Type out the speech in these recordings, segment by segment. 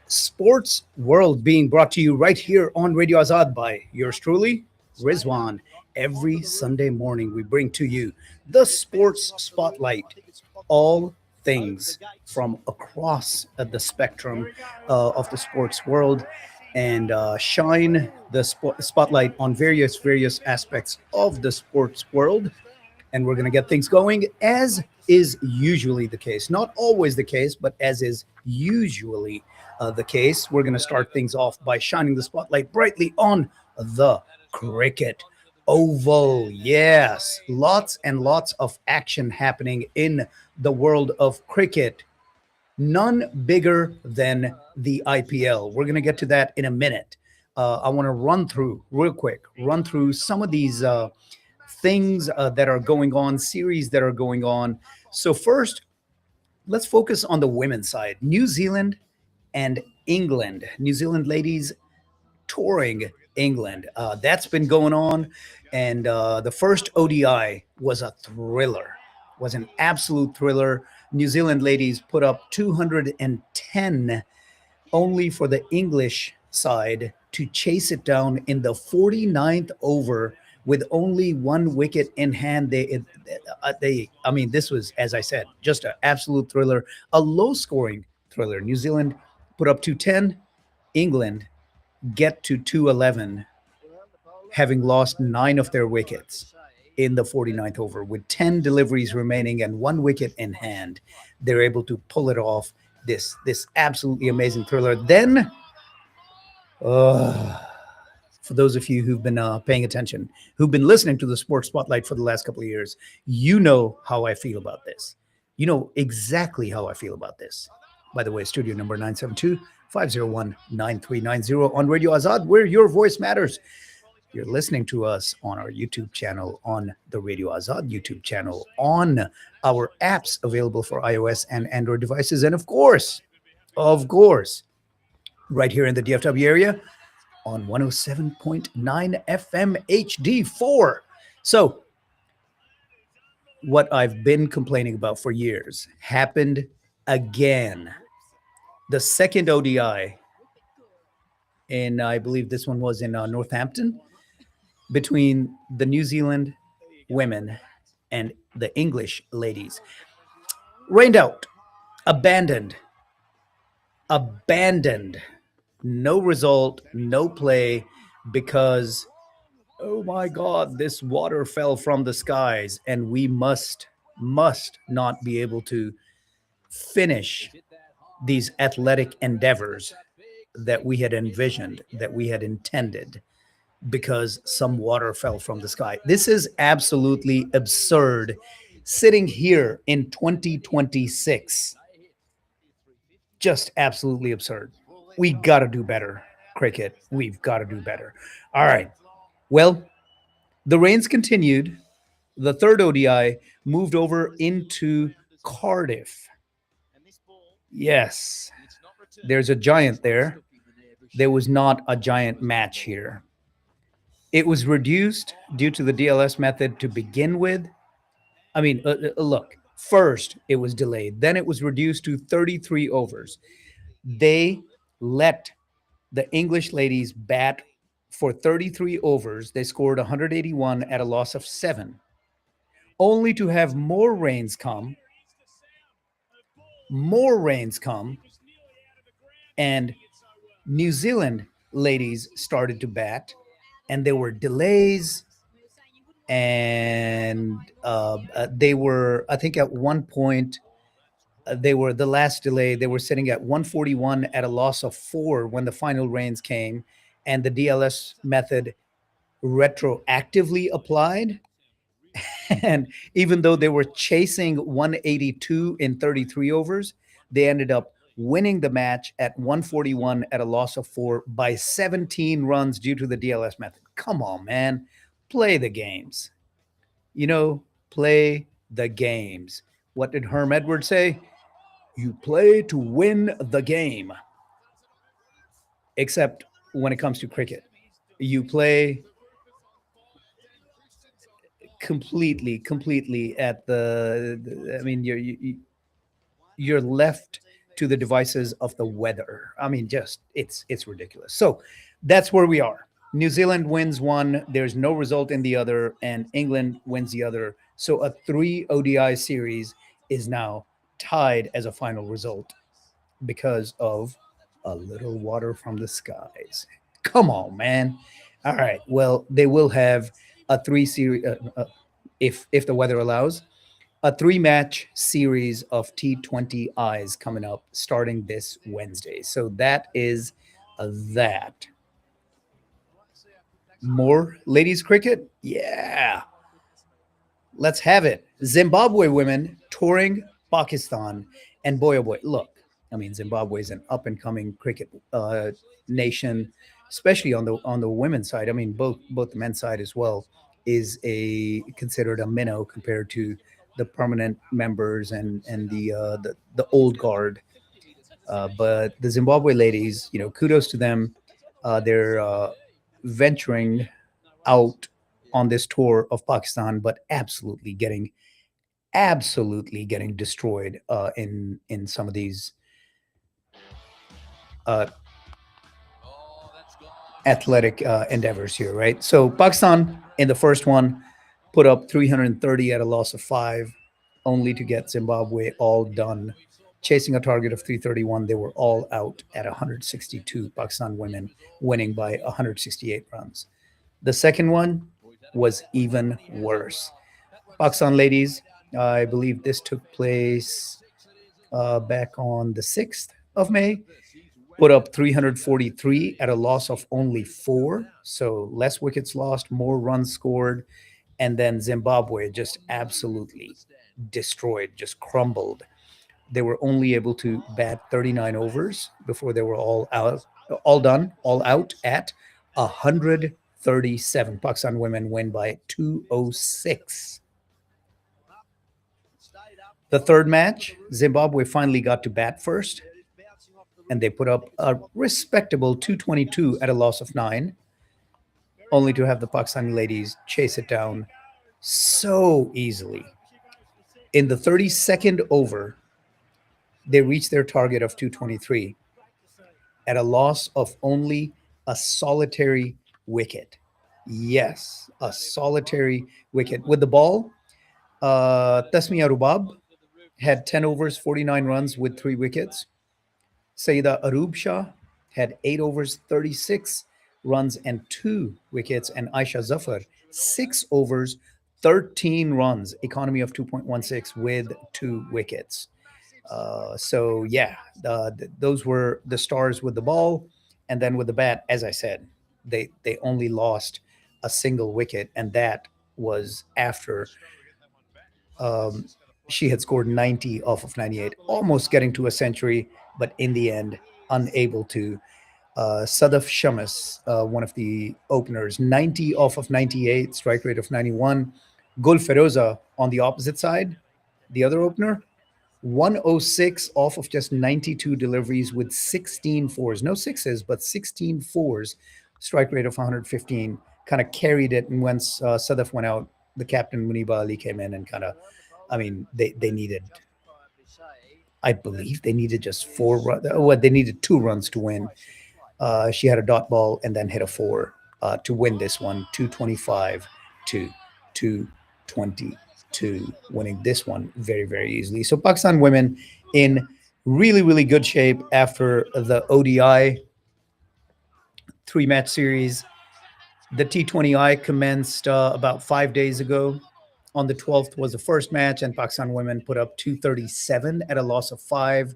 Sports World being brought to you right here on Radio Azad by yours truly, Rizwan. Every Sunday morning, we bring to you the Sports Spotlight, all things from across the spectrum of the sports world, and shine the spotlight on various aspects of the sports world, and we're going to get things going as is usually the case. Not always the case, but as is usually the case. We're going to start things off by shining the spotlight brightly on the cricket oval. Yes, lots and lots of action happening in the world of cricket. None bigger than the IPL. We're going to get to that in a minute. I want to run through real quick, run through some of these things that are going on, series that are going on. So, first, let's focus on the women's side. New Zealand and England. New Zealand ladies touring England. That's been going on. And the first ODI was a thriller, was an absolute thriller. New Zealand ladies put up 210 only for the English side to chase it down in the 49th over with only one wicket in hand. I mean, this was, as I said, just an absolute thriller, a low scoring thriller. New Zealand put up 210, England get to 211, having lost nine of their wickets in the 49th over with 10 deliveries remaining and one wicket in hand. They're able to pull it off. This absolutely amazing thriller. Then, uh, for those of you who've been paying attention, who've been listening to the Sports Spotlight for the last couple of years, you know how I feel about this. You know exactly how I feel about this. By the way, studio number 972 501 9390 on Radio Azad, where your voice matters. You're listening to us on our YouTube channel, on the Radio Azad YouTube channel, on our apps available for iOS and Android devices, and of course, right here in the DFW area on 107.9 FM HD4. So, what I've been complaining about for years happened again. The second ODI, and I believe this one was in Northampton, between the New Zealand women and the English ladies. Rained out, abandoned, abandoned. No result, no play, because, oh my God, this water fell from the skies, and we must not be able to finish these athletic endeavors that we had envisioned, that we had intended, because some water fell from the sky. This is absolutely absurd. Sitting here in 2026, just absolutely absurd. We got to do better, cricket. We've got to do better. All right. Well, the rains continued. The third ODI moved over into Cardiff. Yes, there's a giant there. There was not a giant match here. It was reduced due to the DLS method to begin with. I mean, look, first it was delayed, then it was reduced to 33 overs. They let the English ladies bat for 33 overs. They scored 181 at a loss of 7, only to have more rains come, and New Zealand ladies started to bat, and there were delays, and they were, I think, at one point, they were the last delay. They were sitting at 141 at a loss of 4 when the final rains came, and the DLS method retroactively applied. And even though they were chasing 182 in 33 overs, they ended up winning the match at 141 at a loss of 4 by 17 runs due to the DLS method. Come on, man. Play the games. You know, play the games. What did Herm Edwards say? You play to win the game. Except when it comes to cricket, you play completely at I mean, you're left to the devices of the weather. I mean, just it's ridiculous. So that's where we are. New Zealand wins one, there's no result in the other, and England wins the other. So a three ODI series is now tied as a final result because of a little water from the skies. Come on, man. All right. Well, they will have a three series, if the weather allows, a three-match series of T20Is coming up starting this Wednesday. So that is that. More ladies cricket? Yeah. Let's have it. Zimbabwe women touring Pakistan. And boy, oh boy, look, I mean, Zimbabwe is an up and coming cricket nation, especially on the women's side. I mean, both the men's side as well is a considered a minnow compared to the permanent members and the old guard. But the Zimbabwe ladies, kudos to them. They're venturing out on this tour of Pakistan, but absolutely getting destroyed in some of these uh, athletic endeavors here, right? So Pakistan in the first one put up 330 at a loss of five, only to get Zimbabwe all done. Chasing a target of 331, they were all out at 162. Pakistan women winning by 168 runs. The second one was even worse. Pakistan ladies, I believe this took place back on the 6th of May, put up 343 at a loss of only four. So less wickets lost, more runs scored. And then Zimbabwe just absolutely destroyed, just crumbled. They were only able to bat 39 overs before they were all out, all done, all out at 137. Pakistan women win by 206. The third match, Zimbabwe finally got to bat first, and they put up a respectable 222 at a loss of nine, only to have the Pakistani ladies chase it down so easily. In the 32nd over, they reached their target of 223 at a loss of only a solitary wicket. Yes, a solitary wicket. With the ball, Tasmia Rubab had 10 overs, 49 runs with three wickets. Saida Arub Shah had 8 overs, 36 runs and two wickets. And Aisha Zafar, 6 overs, 13 runs, economy of 2.16 with two wickets. So yeah, those were the stars with the ball, and then with the bat, as I said, they only lost a single wicket, and that was after um, she had scored 90 off of 98, almost getting to a century, but in the end, unable to. Sadaf Shamas, one of the openers, 90 off of 98, strike rate of 91. Gul Feroza on the opposite side, the other opener, 106 off of just 92 deliveries with 16 fours. No sixes, but 16 fours, strike rate of 115. Kind of carried it. And once Sadaf went out, the captain, Muniba Ali, came in and kind of, I mean, they needed, I believe they needed just 4 runs. Well, they needed 2 runs to win. She had a dot ball and then hit a 4 to win this one, 225 to 222, winning this one very, very easily. So Pakistan women in really good shape after the ODI 3-match series. The T20I commenced about 5 days ago. On the 12th was the first match, and Pakistan women put up 237 at a loss of 5,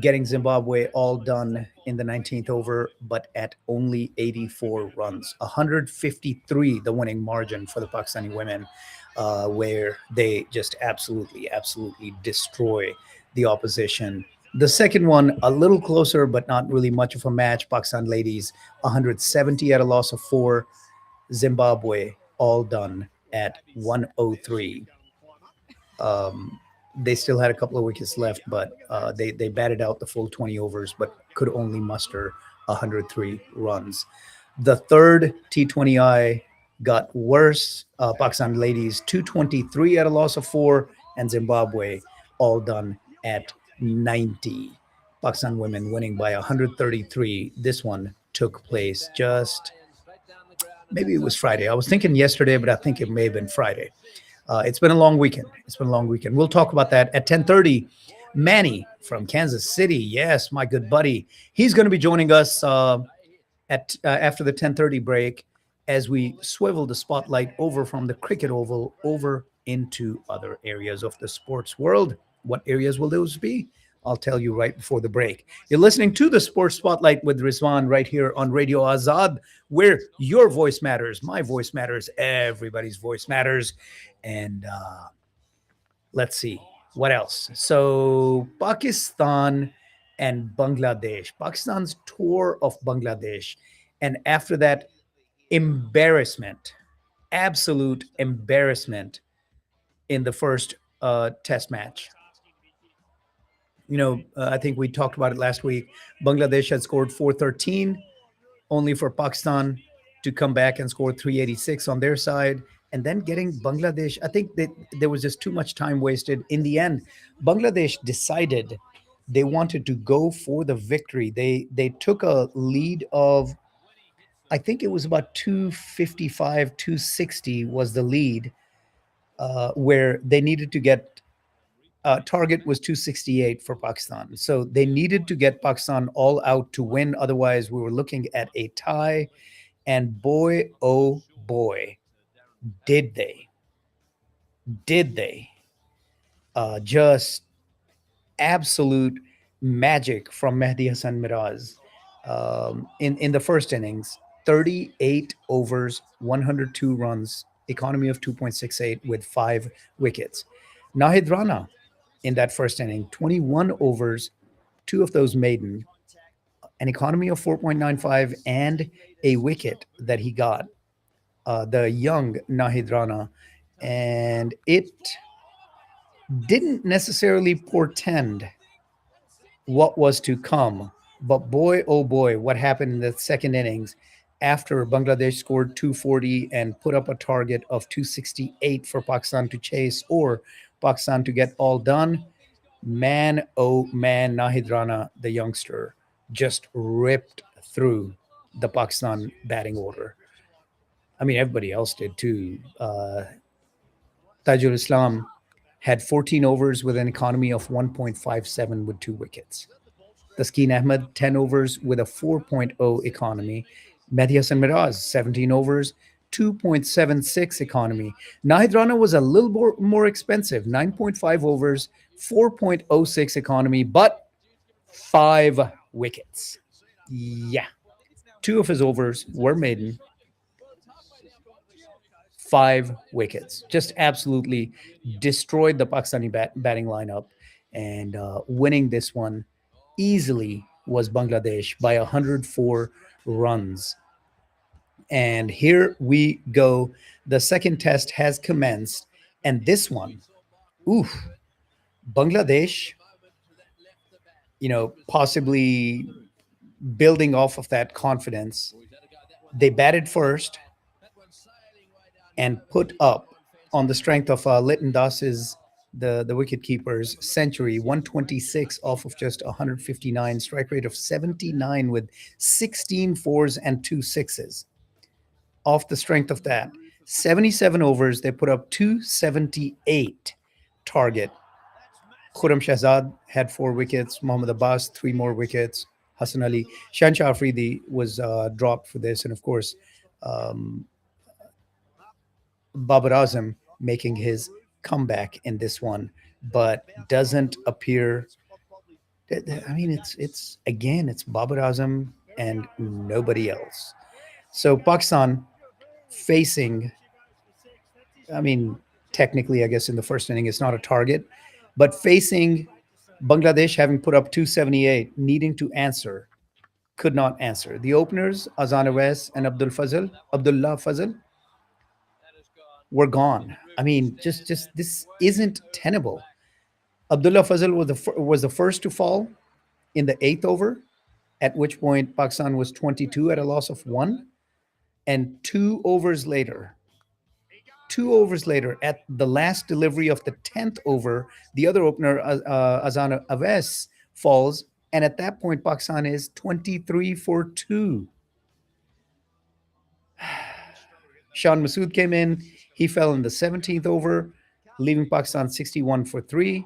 getting Zimbabwe all done in the 19th over, but at only 84 runs. 153, the winning margin for the Pakistani women, where they just absolutely destroy the opposition. The second one, a little closer, but not really much of a match. Pakistan ladies, 170 at a loss of 4. Zimbabwe all done at 103. They still had a couple of wickets left, but they batted out the full 20 overs, but could only muster 103 runs. The third T20I got worse. Pakistan ladies 223 at a loss of 4, and Zimbabwe all done at 90. Pakistan women winning by 133. This one took place just maybe it was Friday. I was thinking yesterday, but I think it may have been Friday. It's been a long weekend. It's been a long weekend. We'll talk about that at 10:30. Manny from Kansas City. Yes, my good buddy. He's going to be joining us at after the 10:30 break as we swivel the spotlight over from the cricket oval over into other areas of the sports world. What areas will those be? I'll tell you right before the break. You're listening to the Sports Spotlight with Rizwan right here on Radio Azad, where your voice matters, my voice matters, everybody's voice matters. And let's see what else. So, Pakistan and Bangladesh, Pakistan's tour of Bangladesh. And after that, embarrassment, absolute embarrassment in the first test match. I think we talked about it last week. Bangladesh had scored 413, only for Pakistan to come back and score 386 on their side. And then getting Bangladesh, I think that there was just too much time wasted. In the end, Bangladesh decided they wanted to go for the victory. They took a lead of, I think it was about 255, 260 was the lead, where they needed to get target was 268 for Pakistan. So they needed to get Pakistan all out to win. Otherwise, we were looking at a tie. And boy, oh boy, did they. Did they. Just absolute magic from Mehdi Hassan Miraz in the first innings. 38 overs, 102 runs, economy of 2.68 with 5 wickets. Nahid Rana in that first inning, 21 overs, 2 of those maiden, an economy of 4.95 and a wicket that he got, the young Nahid Rana. And it didn't necessarily portend what was to come. But boy, oh boy, what happened in the second innings after Bangladesh scored 240 and put up a target of 268 for Pakistan to chase or Pakistan to get all done. Man, oh man, Nahid Rana, the youngster, just ripped through the Pakistan batting order. I mean, everybody else did too. Tajul Islam had 14 overs with an economy of 1.57 with 2 wickets. Taskeen Ahmed, 10 overs with a 4.0 economy. Mehdi Hassan Miraz, 17 overs, 2.76 economy. Nahid Rana was a little more expensive, 9.5 overs, 4.06 economy, but 5 wickets. Yeah. 2 of his overs were maiden, 5 wickets. Just absolutely destroyed the Pakistani batting lineup. And winning this one easily was Bangladesh by 104 runs. And here we go. The second test has commenced. And this one, oof, Bangladesh, possibly building off of that confidence. They batted first and put up on the strength of Lytton Das's the wicket keeper's century, 126 off of just 159, strike rate of 79 with 16 fours and 2 6s. Off the strength of that, 77 overs, they put up 278 target. Khurram Shahzad had 4 wickets, Mohammad Abbas 3 more wickets, Hassan Ali, Shansha Afridi was dropped for this, and of course, um, Babar Azam making his comeback in this one, but doesn't appear. I mean, it's again, it's Babar Azam and nobody else. So Pakistan facing, I mean, technically, I guess in the first inning, it's not a target, but facing Bangladesh having put up 278, needing to answer, could not answer. The openers, Azan Awais and Abdullah Fazal, were gone. I mean, just this isn't tenable. Abdullah Fazal was the first to fall in the eighth over, at which point Pakistan was 22 at a loss of 1, and 2 overs later, 2 overs later, at the last delivery of the 10th over, the other opener, Azan Aves, falls. And at that point, Pakistan is 23 for 2. Shan Masood came in. He fell in the 17th over, leaving Pakistan 61 for 3.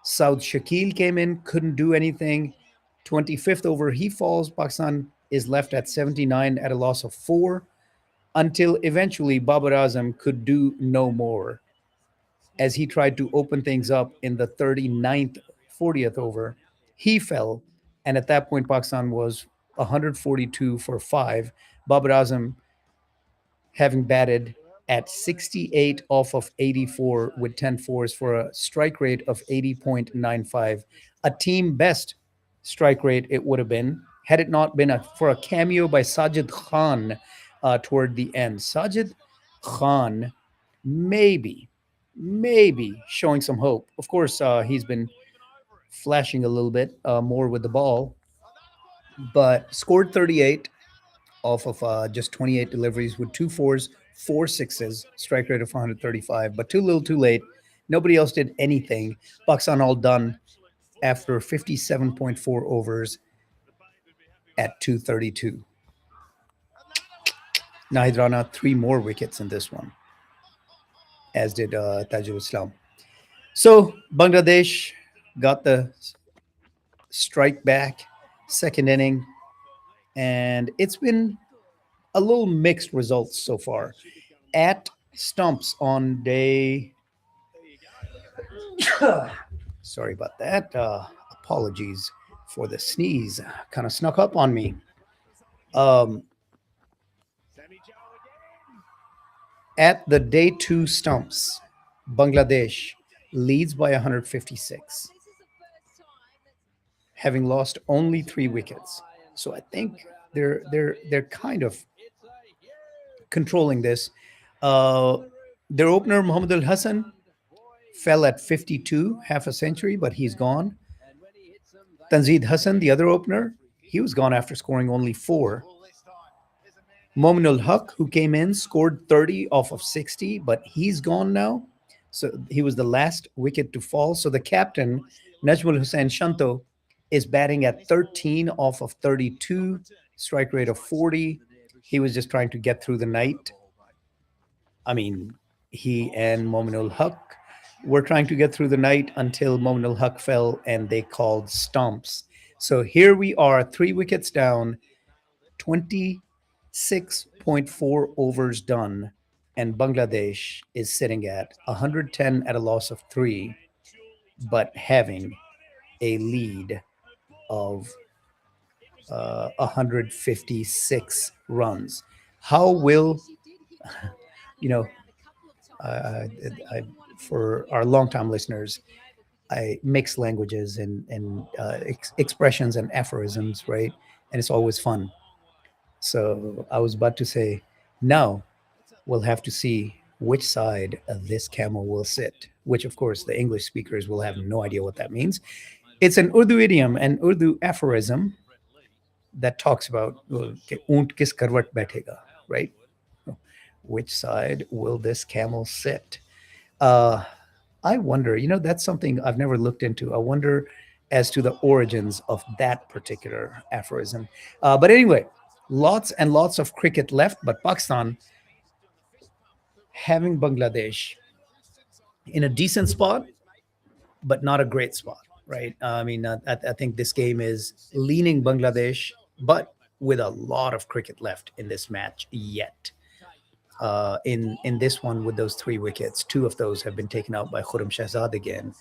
Saud Shakil came in, couldn't do anything. 25th over, he falls. Pakistan is left at 79 at a loss of 4 until eventually Babar Azam could do no more as he tried to open things up in the 39th, 40th over. He fell, and at that point, Pakistan was 142 for 5. Babar Azam having batted at 68 off of 84 with 10 fours for a strike rate of 80.95, a team best strike rate it would have been had it not been for a cameo by Sajid Khan toward the end. Sajid Khan maybe showing some hope. Of course, he's been flashing a little bit more with the ball, but scored 38 off of just 28 deliveries with 2 4s, 4 6s, strike rate of 135, but too little too late. Nobody else did anything. Pakistan all done after 57.4 overs at 232. Nahid Rana, 3 more wickets in this one, as did Tajul Islam. So Bangladesh got the strike back, second inning, and it's been a little mixed results so far. At stumps on day. Sorry about that. Apologies for the sneeze. Kind of snuck up on me. At the day 2 stumps, Bangladesh leads by 156, having lost only 3 wickets. So I think they're kind of controlling this. Their opener, Muhammad Al Hassan, fell at 52, half a century, but he's gone. Tanzid Hassan, the other opener, he was gone after scoring only 4. Momin ul Haq, who came in, scored 30 off of 60, but he's gone now. So he was the last wicket to fall. So the captain, Najmul Hussain Shanto, is batting at 13 off of 32, strike rate of 40. He was just trying to get through the night. I mean, he and Momin ul Haq were trying to get through the night until Momin ul Haq fell and they called stumps. So here we are, 3 wickets down, 26.4 overs done, and Bangladesh is sitting at 110 at a loss of 3, but having a lead of 156 runs. How will, you know, for our longtime listeners, I mix languages and expressions and aphorisms, right? And it's always fun. So I was about to say, now we'll have to see which side of this camel will sit, which of course the English speakers will have no idea what that means. It's an Urdu idiom, an Urdu aphorism that talks about "Oont kis karwat baithega," right? Which side will this camel sit? I wonder, that's something I've never looked into. I wonder as to the origins of that particular aphorism. But anyway, lots and lots of cricket left, but Pakistan having Bangladesh in a decent spot, but not a great spot, right? I mean, I think this game is leaning Bangladesh, but with a lot of cricket left in this match yet. In this one with those 3 wickets, 2 of those have been taken out by Khurram Shahzad again.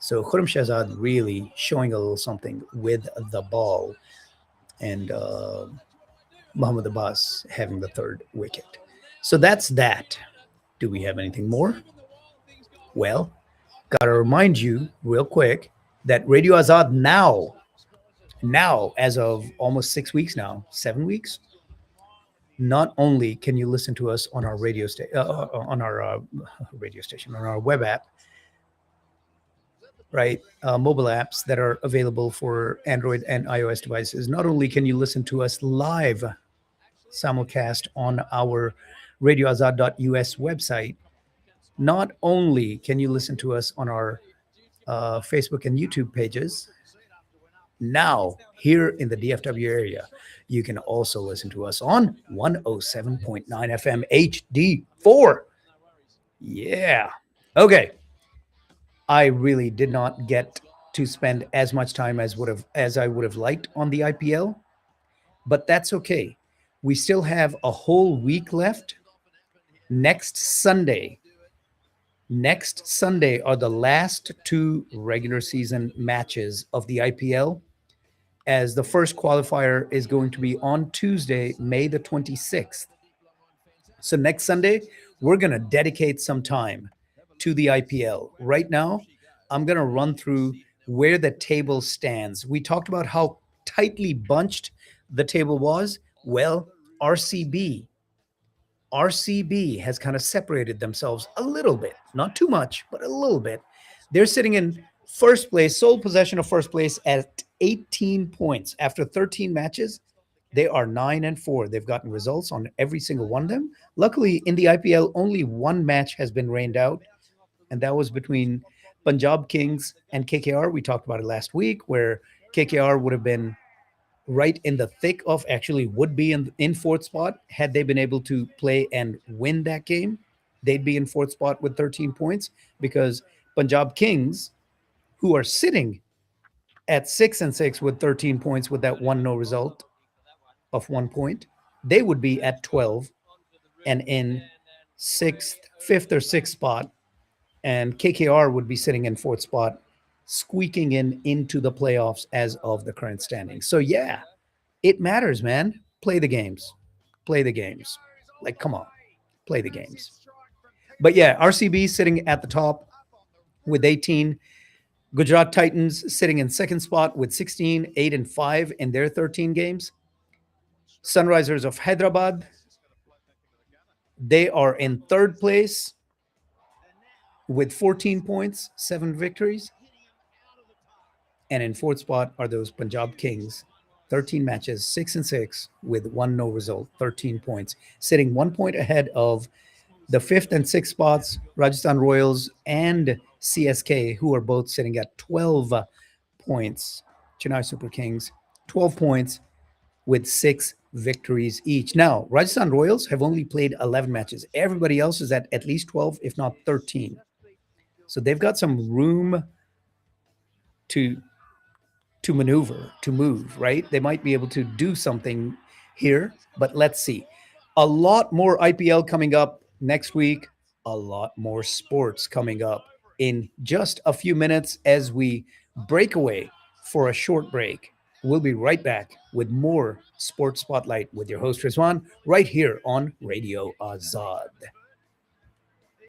So Khurram Shahzad really showing a little something with the ball, and Muhammad Abbas having the 3rd wicket. So that's that. Do we have anything more? Well, gotta remind you real quick that Radio Azad now, as of almost 6 weeks now, 7 weeks, not only can you listen to us on our radio station, on our web app, right? Mobile apps that are available for Android and iOS devices. Not only can you listen to us live, simulcast on our radioazad.us website, Not only can you listen to us on our Facebook and YouTube pages, now here in the DFW area, you can also listen to us on 107.9 FM HD4. Yeah. Okay. I really did not get to spend as much time as I would have liked on the IPL, but that's okay. We still have a whole week left. Next Sunday, next Sunday are the last two regular season matches of the IPL, as the first qualifier is going to be on Tuesday, May the 26th. So next Sunday, we're going to dedicate some time to the IPL. Right now, I'm going to run through where the table stands. We talked about how tightly bunched the table was. Well, RCB RCB has kind of separated themselves a little bit, not too much, but a little bit. They're sitting in first place, sole possession of first place at 18 points. After 13 matches, they are 9-4. They've gotten results on every single one of them. Luckily, in the IPL, only one match has been rained out, and that was between Punjab Kings and KKR. We talked about it last week, where KKR would have been right in the thick of, actually would be in fourth spot had they been able to play and win that game. They'd be in fourth spot with 13 points, because Punjab Kings, who are sitting at 6-6 with 13 points with that one no result of 1 point, they would be at 12 and in fifth or sixth spot, and KKR would be sitting in fourth spot, squeaking into the playoffs as of the current standings. So yeah, it matters, man. Play the games. Play the games. Like, come on, play the games. But yeah, RCB sitting at the top with 18. Gujarat Titans sitting in second spot with 16, 8-5 in their 13 games. Sunrisers of Hyderabad, they are in third place with 14 points, 7 victories. And in fourth spot are those Punjab Kings, 13 matches, 6-6 with one no result, 13 points, sitting 1 point ahead of the fifth and sixth spots, Rajasthan Royals and CSK, who are both sitting at 12 points. Chennai Super Kings, 12 points with 6 victories each. Now, Rajasthan Royals have only played 11 matches. Everybody else is at least 12, if not 13. So they've got some room to maneuver, to move, right? They might be able to do something here, but let's see. A lot more IPL coming up next week, a lot more sports coming up in just a few minutes as we break away for a short break. We'll be right back with more Sports Spotlight with your host, Rizwan, right here on Radio Azad.